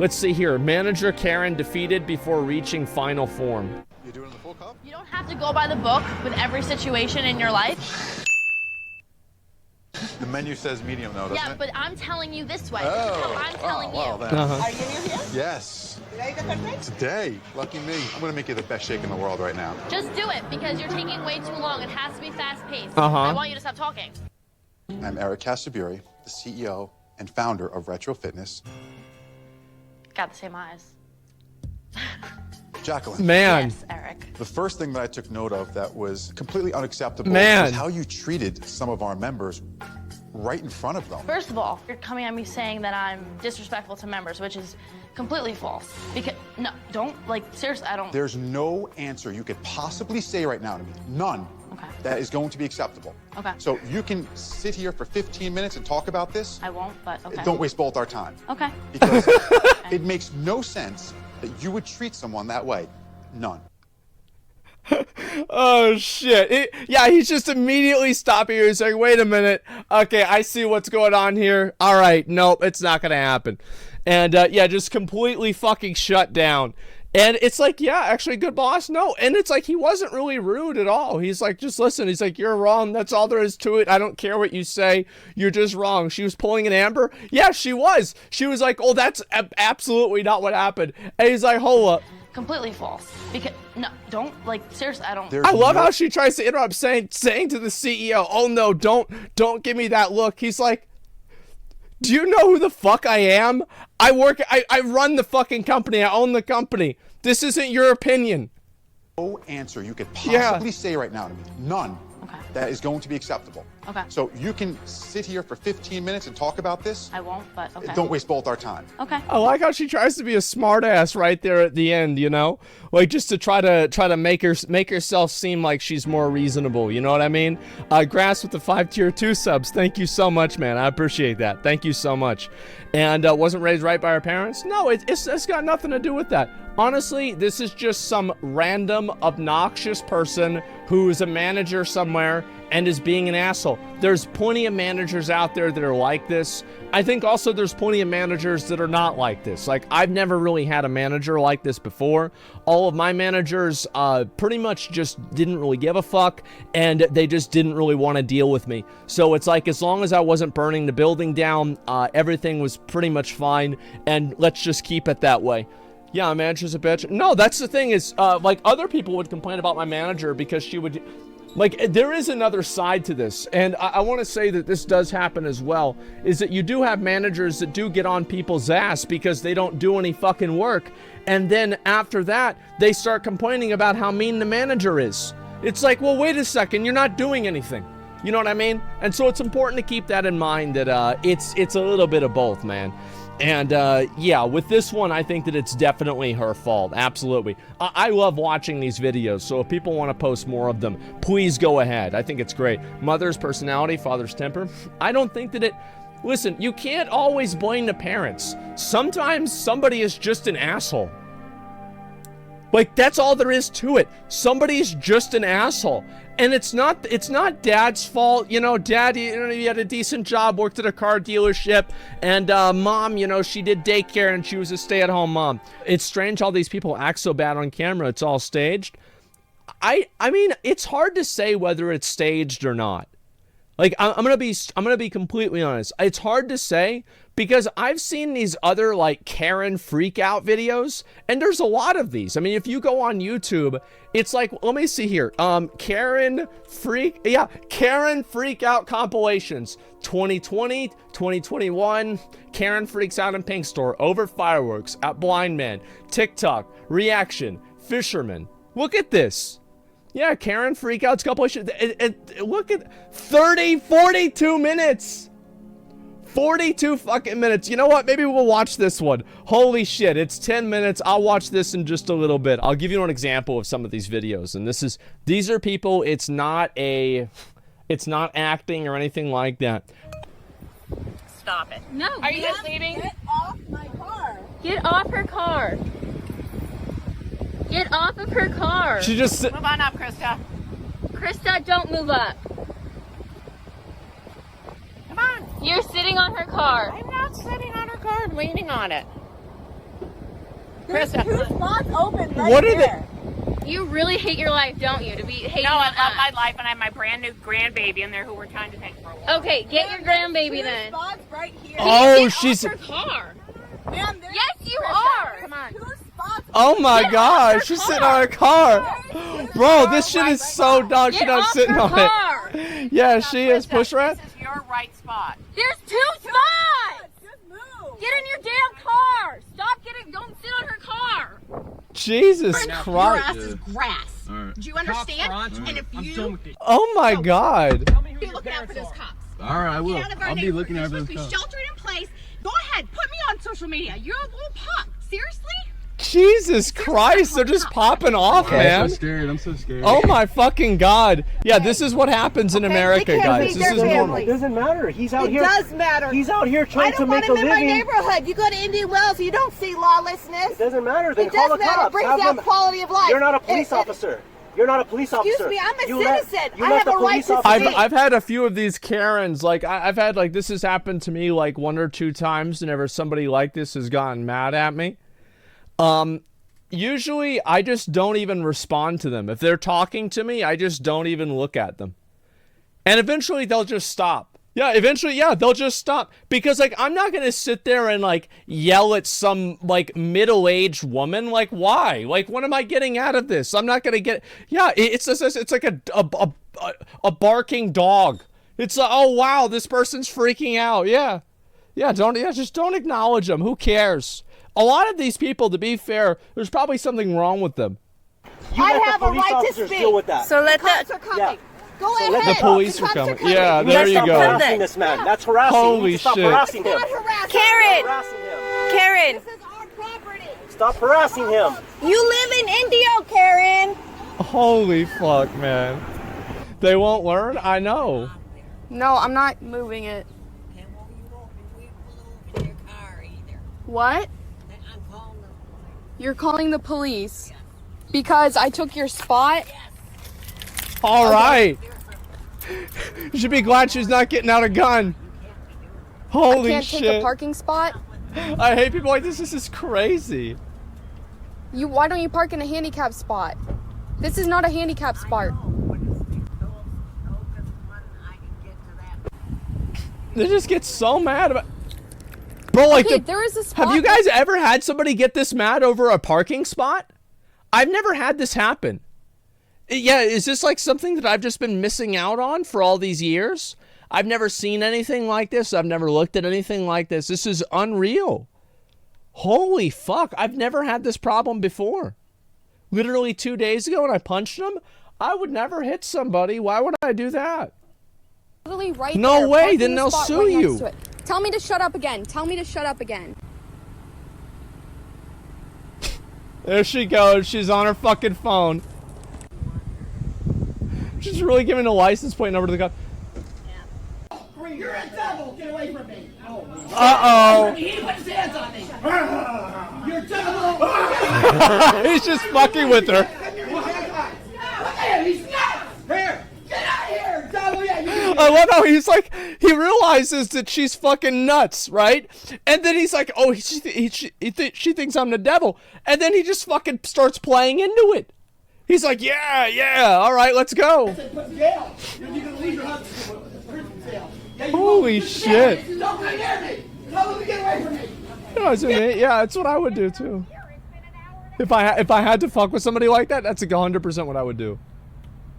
Let's see here. Manager Karen defeated before reaching final form. You're doing the full cup? You don't have to go by the book with every situation in your life. The menu says medium though, doesn't it? Yeah, but I'm telling you this way. This is how I'm telling you. Then. Are you new here? Yes. Today the perfect? Today. Lucky me. I'm going to make you the best shake in the world right now. Just do it because you're taking way too long. It has to be fast-paced. Uh-huh. I want you to stop talking. I'm Eric Castaburi, the CEO and founder of Retro Fitness. Got the same eyes. Jacqueline. Man. Yes, Eric. The first thing that I took note of that was completely unacceptable Man. was how you treated some of our members right in front of them. First of all, you're coming at me saying that I'm disrespectful to members, which is completely false. Because, no, don't, like, seriously, I don't. There's no answer you could possibly say right now to me, none, Okay. that is going to be acceptable. Okay. So you can sit here for 15 minutes and talk about this. I won't, but okay. Don't waste both our time. Okay. Because it makes no sense that you would treat someone that way. None. Oh shit. Yeah, he's just immediately stopping here and saying, wait a minute. Okay, I see what's going on here. All right, nope, it's not gonna happen. And yeah, just completely fucking shut down. And it's like, yeah, actually, good boss. No. And it's like, he wasn't really rude at all. He's like, just listen. He's like, you're wrong. That's all there is to it. I don't care what you say. You're just wrong. She was pulling an Amber. Yeah, she was. She was like, oh, that's absolutely not what happened. And he's like, hold up. Completely false. Because, no, don't, like, seriously, I don't. I love how she tries to interrupt, saying to the CEO, oh no, don't give me that look. He's like, do you know who the fuck I am? I run the fucking company. I own the company. This isn't your opinion. No answer you could possibly say right now to me, none, Okay. that is going to be acceptable. Okay. So you can sit here for 15 minutes and talk about this. I won't, but okay. Don't waste both our time. Okay. I like how she tries to be a smartass right there at the end, you know, like just to try to make herself seem like she's more reasonable. You know what I mean? Grass with the 5 tier 2 subs. Thank you so much, man. I appreciate that. Thank you so much. And wasn't raised right by her parents? No, it's got nothing to do with that. Honestly, this is just some random obnoxious person who is a manager somewhere and is being an asshole. There's plenty of managers out there that are like this. I think also there's plenty of managers that are not like this. Like, I've never really had a manager like this before. All of my managers pretty much just didn't really give a fuck, and they just didn't really want to deal with me. So it's like, as long as I wasn't burning the building down, everything was pretty much fine, and let's just keep it that way. Yeah, my manager's a bitch. No, that's the thing is, like, other people would complain about my manager because she would... Like, there is another side to this, and I want to say that this does happen as well, is that you do have managers that do get on people's ass because they don't do any fucking work, and then after that, they start complaining about how mean the manager is. It's like, well, wait a second, you're not doing anything. You know what I mean? And so it's important to keep that in mind, that it's a little bit of both, man. And yeah, with this one, I think that it's definitely her fault. Absolutely. I love watching these videos, so if people want to post more of them, please go ahead. I think it's great. Mother's personality, father's temper. I don't think that it... Listen, you can't always blame the parents. Sometimes somebody is just an asshole. Like, that's all there is to it. Somebody's just an asshole. And it's not dad's fault. You know, dad, he had a decent job, worked at a car dealership, and mom, you know, she did daycare and she was a stay-at-home mom. It's strange how these people act so bad on camera. It's all staged. I mean, it's hard to say whether it's staged or not. Like, I'm gonna be completely honest. It's hard to say because I've seen these other, like, Karen Freakout videos, and there's a lot of these. I mean, if you go on YouTube, it's like, let me see here. Karen Freakout compilations. 2020, 2021, Karen Freaks Out in Pink Store, over fireworks, at Blind Man, TikTok, reaction, fisherman. Look at this. Yeah, Karen Freakouts compilation. Look at 42 minutes. 42 fucking minutes. You know what? Maybe we'll watch this one. Holy shit, it's 10 minutes. I'll watch this in just a little bit. I'll give you an example of some of these videos. And these are people, it's not acting or anything like that. Stop it. No. Are you guys leaving? Get off my car. Get off her car. Get off of her car. She just... Move on up, Krista. Krista, don't move up. Come on. You're sitting on her car. I'm not sitting on her car. I'm leaning on it. There's two spots open right What are there. You really hate your life, don't you? To be hating No, I on love us. my life, and I have my brand new grandbaby in there who we're trying to take for a walk. Okay, get your grandbaby Two then. spots right here. Oh, Get she's. off her car. Ma'am, there's Yes, you are. Come on. Two spots. Oh my Get off gosh, her she's car. sitting on her car. Bro, this shit is so dumb. She's Get not off sitting her on car. it. Yeah, she is. Push her at. This is your right spot. There's 2 spots. Just move. Get in your damn car. Stop getting. Don't sit on her car. Jesus Your Christ. ass is grass. Do you understand? And if you Oh my God. be looking out for those cops. All right, I will. Get out of our I'll be neighborhood. looking You're out for supposed those to be cops. sheltered in place. Go ahead, put me on social media. You're a little punk. Seriously? Jesus Christ, they're just popping off, I'm man. so scared. I'm so scared. Oh my fucking God. Yeah, this is what happens in America, can't guys. beat This their is normal. family. It doesn't matter. He's out It here. does matter. He's out here I trying to don't want make a him in my living. neighborhood. You go to Indian Wells, you don't see lawlessness. It doesn't matter. Then It call does the matter. cops. It brings Have down them- quality of life. You're not a police It- officer. You're not a police officer. Excuse me, I'm a You let- citizen. you I let have the a right police to officer- speak. I've had a few of these Karens, like I've had like this has happened to me like 1 or 2 times whenever somebody like this has gotten mad at me. Usually I just don't even respond to them. If they're talking to me, I just don't even look at them. And eventually they'll just stop. Yeah, eventually, yeah, they'll just stop. Because, like, I'm not going to sit there and, like, yell at some, like, middle-aged woman. Like, why? Like, what am I getting out of this? I'm not going to get... Yeah, it's like a barking dog. It's like, oh, wow, this person's freaking out. Yeah. Yeah, just don't acknowledge them. Who cares? A lot of these people, to be fair, there's probably something wrong with them. You I let have the a police right to officers speak. deal with that. So let Cops the are coming. Yeah. Go So ahead. let The police are Cops coming. Yeah, You there gotta you stop go. harassing this man. That's harassing. You Holy need to stop shit. harassing him. Not harassing. Karen. Harassing him. Karen. This is our property. Stop harassing him. You live in India, Karen. Holy fuck, man. They won't learn? I know. No, I'm not moving it. What? You're calling the police because I took your spot? All right. You should be glad she's not getting out a gun. Holy Can't shit. take a parking spot? I hate people like this. This is crazy. Why don't you park in a handicap spot? This is not a handicap spot. They just get so mad about... Bro, like, Okay, there is a spot. have you guys ever had somebody get this mad over a parking spot? I've never had this happen. Yeah, is this like something that I've just been missing out on for all these years? I've never seen anything like this. I've never looked at anything like this. This is unreal. Holy fuck, I've never had this problem before. Literally 2 days ago when I punched him, I would never hit somebody. Why would I do that? Literally right No there, way, parking then they'll spot sue right next you. to it. Tell me to shut up again. Tell me to shut up again. There she goes. She's on her fucking phone. She's really giving a license plate number to the guy. You're a devil! Get away from me! Uh-oh. He put his hands on me! You're a devil! He's just fucking with her. Look at him! He's nuts! Here! Get out of here! Devil! Yeah, you I love how he's like, he realizes that she's fucking nuts, right? And then he's like, oh, she thinks I'm the devil. And then he just fucking starts playing into it. He's like, yeah, all right, let's go. put in jail! You're gonna leave your husband to prison jail! Yeah, you Holy won't. shit. Don't come near me! Tell him to get away from me! You know, I mean, yeah, that's what I would do too. If I had to fuck with somebody like that, that's 100% what I would do.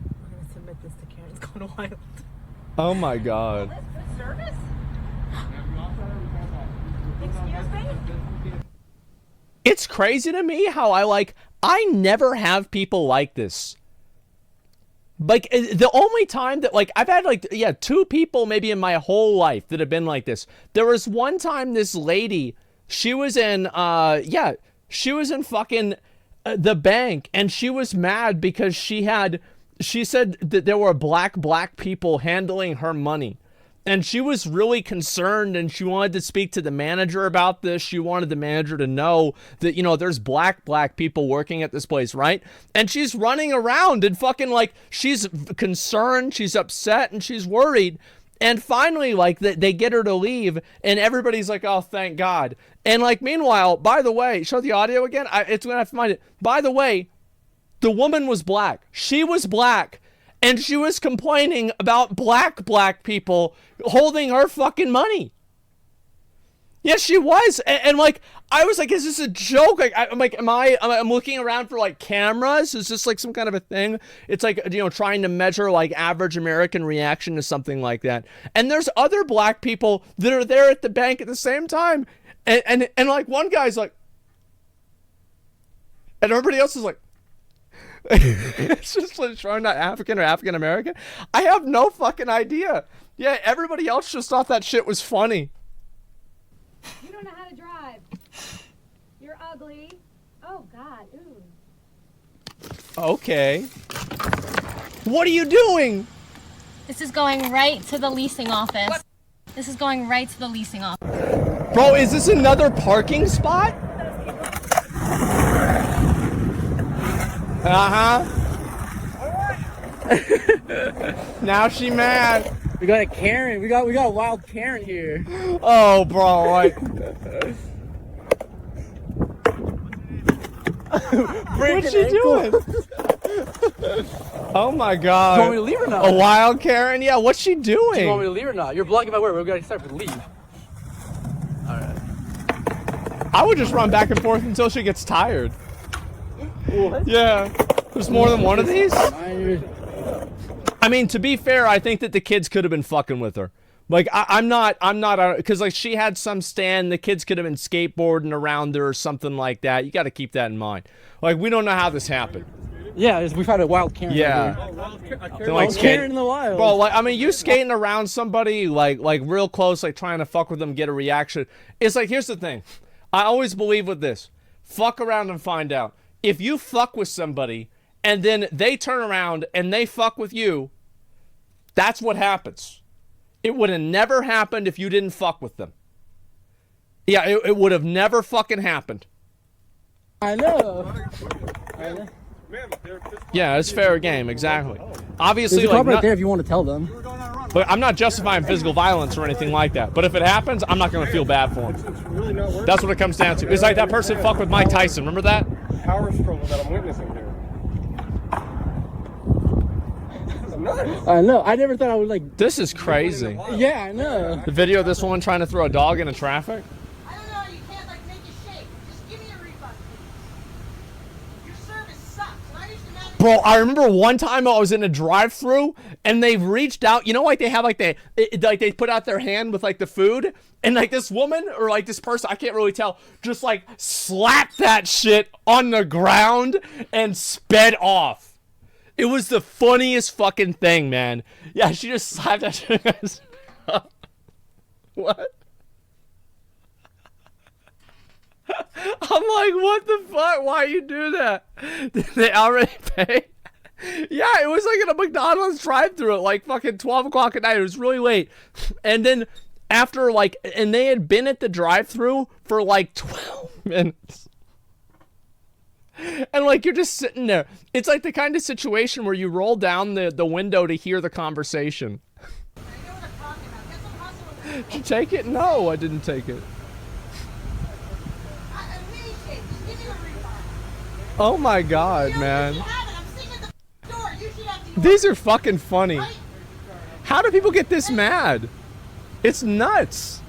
I'm gonna submit this to Karen. It's going wild. Oh my god. Service? Excuse me? It's crazy to me how I never have people like this. Like, the only time that, like, I've had, like, yeah, 2 people maybe in my whole life that have been like this. There was one time this lady, she was in fucking the bank, and she was mad because she said that there were black people handling her money. And she was really concerned, and she wanted to speak to the manager about this. She wanted the manager to know that, you know, there's black people working at this place, right? And she's running around and fucking, like, she's concerned, she's upset, and she's worried. And finally, like, they get her to leave, and everybody's like, oh, thank God. And, like, meanwhile, by the way, show the audio again. It's when I find it. By the way, the woman was black. She was black. And she was complaining about black people holding her fucking money. Yes, she was. And like, I was like, is this a joke? Like, I'm like, I'm looking around for like cameras. Is this like some kind of a thing? It's like, you know, trying to measure like average American reaction to something like that. And there's other black people that are there at the bank at the same time. And like one guy's like, and everybody else is like, it's just like showing not African or African American. I have no fucking idea. Yeah, everybody else just thought that shit was funny. You don't know how to drive. You're ugly. Oh, God. Ooh. Okay. What are you doing? This is going right to the leasing office. What? This is going right to the leasing office. Bro, is this another parking spot? Uh-huh. Now she mad. We got a Karen. We got a wild Karen here. Oh, bro. Like... What's she doing? Oh my God. Do you want me to leave or not? A wild Karen? Yeah, what's she doing? Do you want me to leave or not? You're blocking my word. We're going to start to leave. Alright. I would just run back and forth until she gets tired. What? Yeah. There's more than one of these? I mean, to be fair, I think that the kids could have been fucking with her. Like, I'm not, because, like, she had some stand, the kids could have been skateboarding around her or something like that. You got to keep that in mind. Like, we don't know how this happened. Yeah, we found a wild Karen. Yeah. Like Karen in the wild. Bro, like, I mean, you skating around somebody, like real close, like, trying to fuck with them, get a reaction. It's like, here's the thing. I always believe with this. Fuck around and find out. If you fuck with somebody, and then they turn around and they fuck with you, that's what happens. It would have never happened if you didn't fuck with them. Yeah, it would have never fucking happened. I know. Yeah, it's fair game, exactly. Obviously, there's a like, right there if you want to tell them. But I'm not justifying physical violence or anything like that. But if it happens, I'm not going to feel bad for them. That's what it comes down to. It's like that person fucked with Mike Tyson. Remember that? Power struggle that I'm witnessing here. I know. I never thought I would like. This is crazy. Yeah, I know. The video of this woman trying to throw a dog into traffic. I don't know. You can't like make it shake. Just give me a refund, please. Your service sucks. And I used to manage. Bro, I remember one time I was in a drive-thru and they've reached out. You know, like they have like they put out their hand with like the food, and like this woman or like this person, I can't really tell, just like slapped that shit on the ground and sped off. It was the funniest fucking thing, man. Yeah, she just slapped that shit. What? I'm like, what the fuck? Why you do that? Did they already pay? Yeah, it was like in a McDonald's drive-thru at like fucking 12 o'clock at night. It was really late. And then after like, and they had been at the drive-thru for like 12 minutes. And like, you're just sitting there. It's like the kind of situation where you roll down the window to hear the conversation. Did you take it? No, I didn't take it. Oh my God, man. These are fucking funny. How do people get this mad? It's nuts.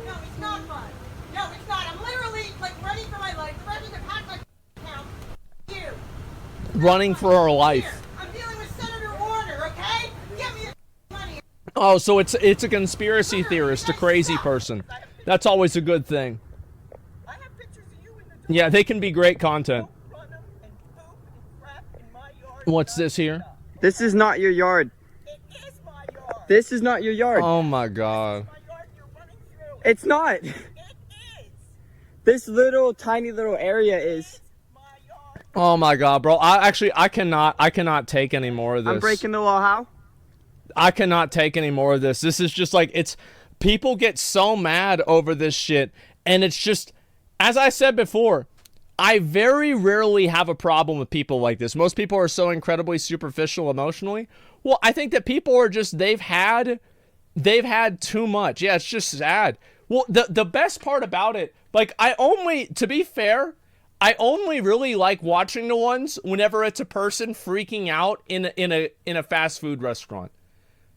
No, it's not fun. No, it's not. I'm literally like running for my life, threatening to pack my account. You. Running for her life. I'm dealing with Senator Warner, okay? Give me your money. Oh, so it's a conspiracy theorist, a crazy person. That's always a good thing. Yeah, they can be great content. What's this here? This is not your yard. It is my yard. This is not your yard. Oh my God. It's not. It is. This little tiny little area is. Oh my God, bro. I cannot take any more of this. I'm breaking the law. How? I cannot take any more of this. This is just like, people get so mad over this shit, and it's just, as I said before, I very rarely have a problem with people like this. Most people are so incredibly superficial emotionally. Well, I think that people are just, they've had They've had too much. Yeah, it's just sad. Well, the best part about it, like, to be fair, I only really like watching the ones whenever it's a person freaking out in a fast food restaurant.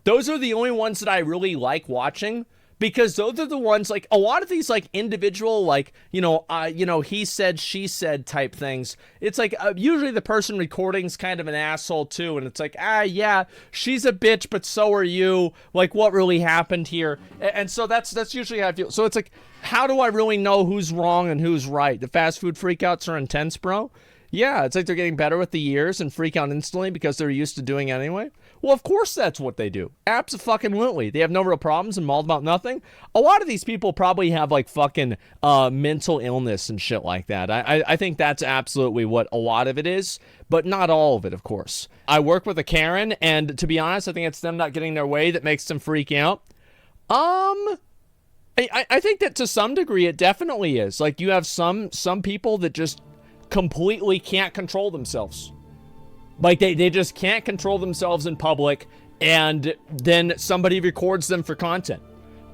Those are the only ones that I really like watching, because those are the ones, like, a lot of these, like, individual, like, he said, she said type things. It's like, usually the person recording's kind of an asshole too, and it's like, yeah, she's a bitch, but so are you. Like, what really happened here? And so that's usually how I feel. So it's like, how do I really know who's wrong and who's right? The fast food freakouts are intense, bro. Yeah, it's like they're getting better with the years and freak out instantly because they're used to doing it anyway. Well, of course that's what they do. Abso-fucking-lutely. They have no real problems and mauled about nothing. A lot of these people probably have, like, fucking mental illness and shit like that. I think that's absolutely what a lot of it is, but not all of it, of course. I work with a Karen, and to be honest, I think it's them not getting their way that makes them freak out. I think that to some degree it definitely is. Like, you have some people that just completely can't control themselves. Like, they just can't control themselves in public, and then somebody records them for content.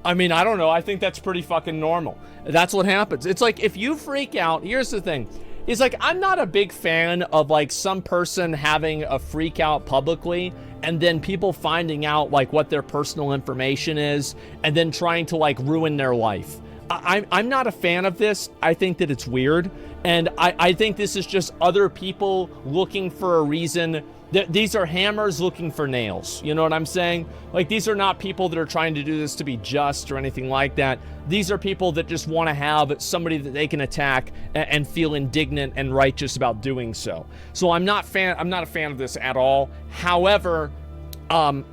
I mean, I don't know. I think that's pretty fucking normal. That's what happens. It's like, if you freak out, here's the thing. It's like, I'm not a big fan of, like, some person having a freak out publicly and then people finding out, like, what their personal information is and then trying to, like, ruin their life. I'm not a fan of this. I think that it's weird. And I think this is just other people looking for a reason. These are hammers looking for nails. You know what I'm saying? Like, these are not people that are trying to do this to be just or anything like that. These are people that just want to have somebody that they can attack and feel indignant and righteous about doing so. So I'm not a fan of this at all. However,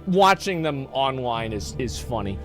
watching them online is funny.